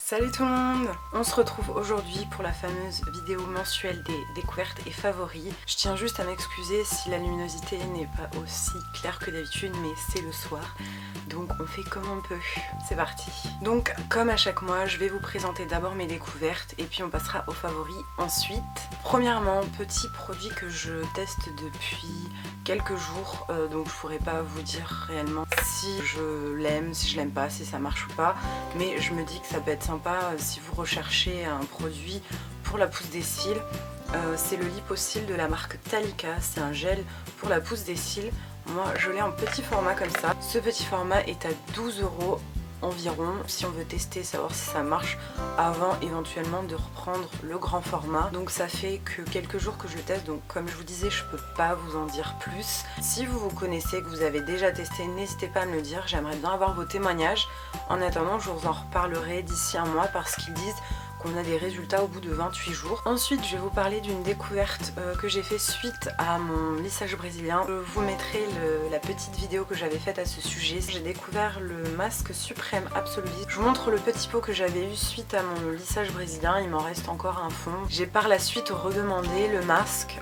Salut tout le monde! On se retrouve aujourd'hui pour la fameuse vidéo mensuelle des découvertes et favoris. Je tiens juste à m'excuser si la luminosité n'est pas aussi claire que d'habitude, mais c'est le soir, donc on fait comme on peut. C'est parti! Donc comme à chaque mois, je vais vous présenter d'abord mes découvertes et puis on passera aux favoris ensuite. Premièrement, petit produit que je teste depuis quelques jours, donc je pourrais pas vous dire réellement si je l'aime, si je l'aime pas, si ça marche ou pas, mais je me dis que ça peut être sympa si vous recherchez un produit pour la pousse des cils. C'est le Lip-O-Cils de la marque Talika, c'est un gel pour la pousse des cils. Moi je l'ai en petit format comme ça. Ce petit format est à 12 € environ, si on veut tester, savoir si ça marche avant éventuellement de reprendre le grand format. Donc ça fait que quelques jours que je le teste, donc comme je vous disais, je peux pas vous en dire plus. Si vous connaissez, que vous avez déjà testé, n'hésitez pas à me le dire, j'aimerais bien avoir vos témoignages. En attendant, je vous en reparlerai d'ici un mois parce qu'ils disent qu'on a des résultats au bout de 28 jours. Ensuite, je vais vous parler d'une découverte que j'ai fait suite à mon lissage brésilien. Je vous mettrai la petite vidéo que j'avais faite à ce sujet. J'ai découvert le masque Suprême Absolulis. Je vous montre le petit pot que j'avais eu suite à mon lissage brésilien. Il m'en reste encore un fond. J'ai par la suite redemandé le masque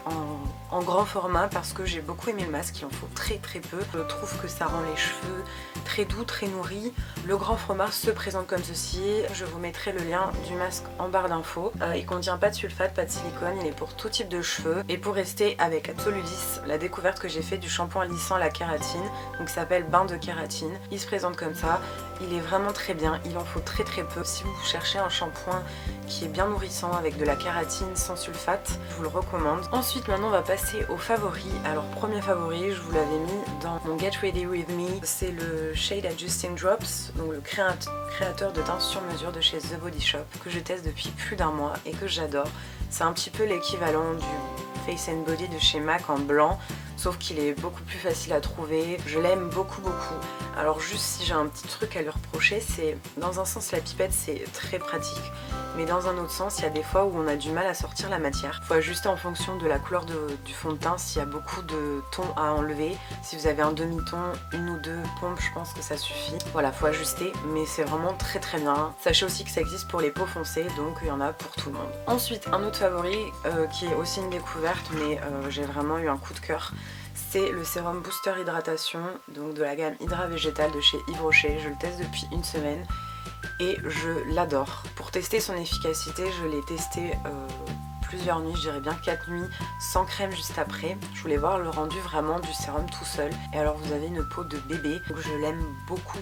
en grand format parce que j'ai beaucoup aimé le masque. Il en faut très peu. Je trouve que ça rend les cheveux très doux, très nourris. Le grand format se présente comme ceci. Je vous mettrai le lien du masque en barre d'infos. Il contient pas de sulfate, pas de silicone, il est pour tout type de cheveux. Et pour rester avec Absolulis, la découverte que j'ai fait du shampoing lissant la kératine, donc ça s'appelle bain de kératine. Il se présente comme ça, il est vraiment très bien, il en faut très peu. Si vous cherchez un shampoing qui est bien nourrissant avec de la kératine sans sulfate, je vous le recommande. Ensuite maintenant on va passer aux favoris. Alors premier favori, je vous l'avais mis dans mon Get Ready With Me, c'est le Shade Adjusting Drops, donc le créateur de teint sur mesure de chez The Body Shop, que je teste depuis plus d'un mois et que j'adore. C'est un petit peu l'équivalent du Face and Body de chez MAC en blanc, sauf qu'il est beaucoup plus facile à trouver. Je l'aime beaucoup. Alors juste si j'ai un petit truc à lui reprocher, c'est dans un sens la pipette c'est très pratique, mais dans un autre sens il y a des fois où on a du mal à sortir la matière. Il faut ajuster en fonction de la couleur du fond de teint, s'il y a beaucoup de tons à enlever. Si vous avez un demi-ton, une ou deux pompes, je pense que ça suffit. Voilà, faut ajuster, mais c'est vraiment très bien. Sachez aussi que ça existe pour les peaux foncées, donc il y en a pour tout le monde. Ensuite, un autre favori qui est aussi une découverte, mais j'ai vraiment eu un coup de cœur. C'est le sérum Booster Hydratation, donc de la gamme Hydra Végétale de chez Yves Rocher. Je le teste depuis une semaine et je l'adore. Pour tester son efficacité, je l'ai testé plusieurs nuits, je dirais bien 4 nuits, sans crème juste après. Je voulais voir le rendu vraiment du sérum tout seul. Et alors vous avez une peau de bébé, donc je l'aime beaucoup.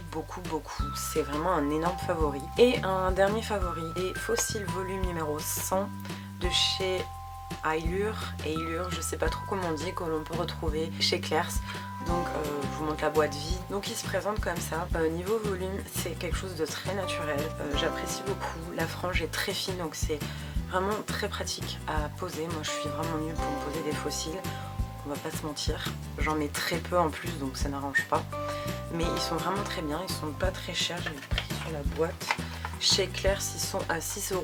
C'est vraiment un énorme favori. Et un dernier favori est Fossil Volume numéro 100 de chez Eylure, je sais pas trop comment on dit, que l'on peut retrouver chez Claire's. Donc je vous montre la boîte vide. Donc il se présente comme ça. Niveau volume, c'est quelque chose de très naturel. J'apprécie beaucoup. La frange est très fine, donc c'est vraiment très pratique à poser. Moi je suis vraiment nulle pour me poser des fossiles, on va pas se mentir. J'en mets très peu en plus, donc ça n'arrange pas. Mais ils sont vraiment très bien, ils sont pas très chers, j'ai le prix sur la boîte. Chez Claire's, ils sont à 6,99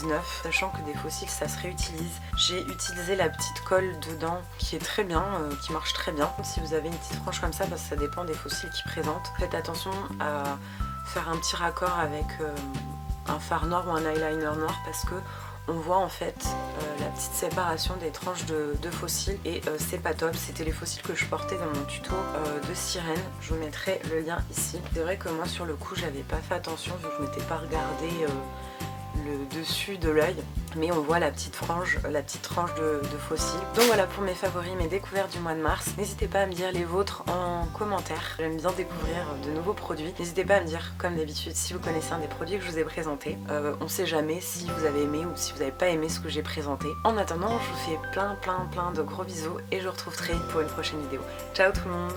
€, sachant que des fossiles ça se réutilise. J'ai utilisé la petite colle dedans qui est très bien, qui marche très bien. Si vous avez une petite frange comme ça, parce que ça dépend des fossiles qui présentent. Faites attention à faire un petit raccord avec un fard noir ou un eyeliner noir parce que on voit en fait la petite séparation des tranches de fossiles et c'est pas top. C'était les fossiles que je portais dans mon tuto de sirène. Je vous mettrai le lien ici. C'est vrai que moi sur le coup j'avais pas fait attention vu que je m'étais pas regardé le dessus de l'œil, mais on voit la petite frange, la petite tranche de fossiles. Donc voilà pour mes favoris, mes découvertes du mois de mars. N'hésitez pas à me dire les vôtres en commentaire. J'aime bien découvrir de nouveaux produits. N'hésitez pas à me dire comme d'habitude si vous connaissez un des produits que je vous ai présenté. On sait jamais si vous avez aimé ou si vous n'avez pas aimé ce que j'ai présenté. En attendant, je vous fais plein de gros bisous et je vous retrouve très vite pour une prochaine vidéo. Ciao tout le monde!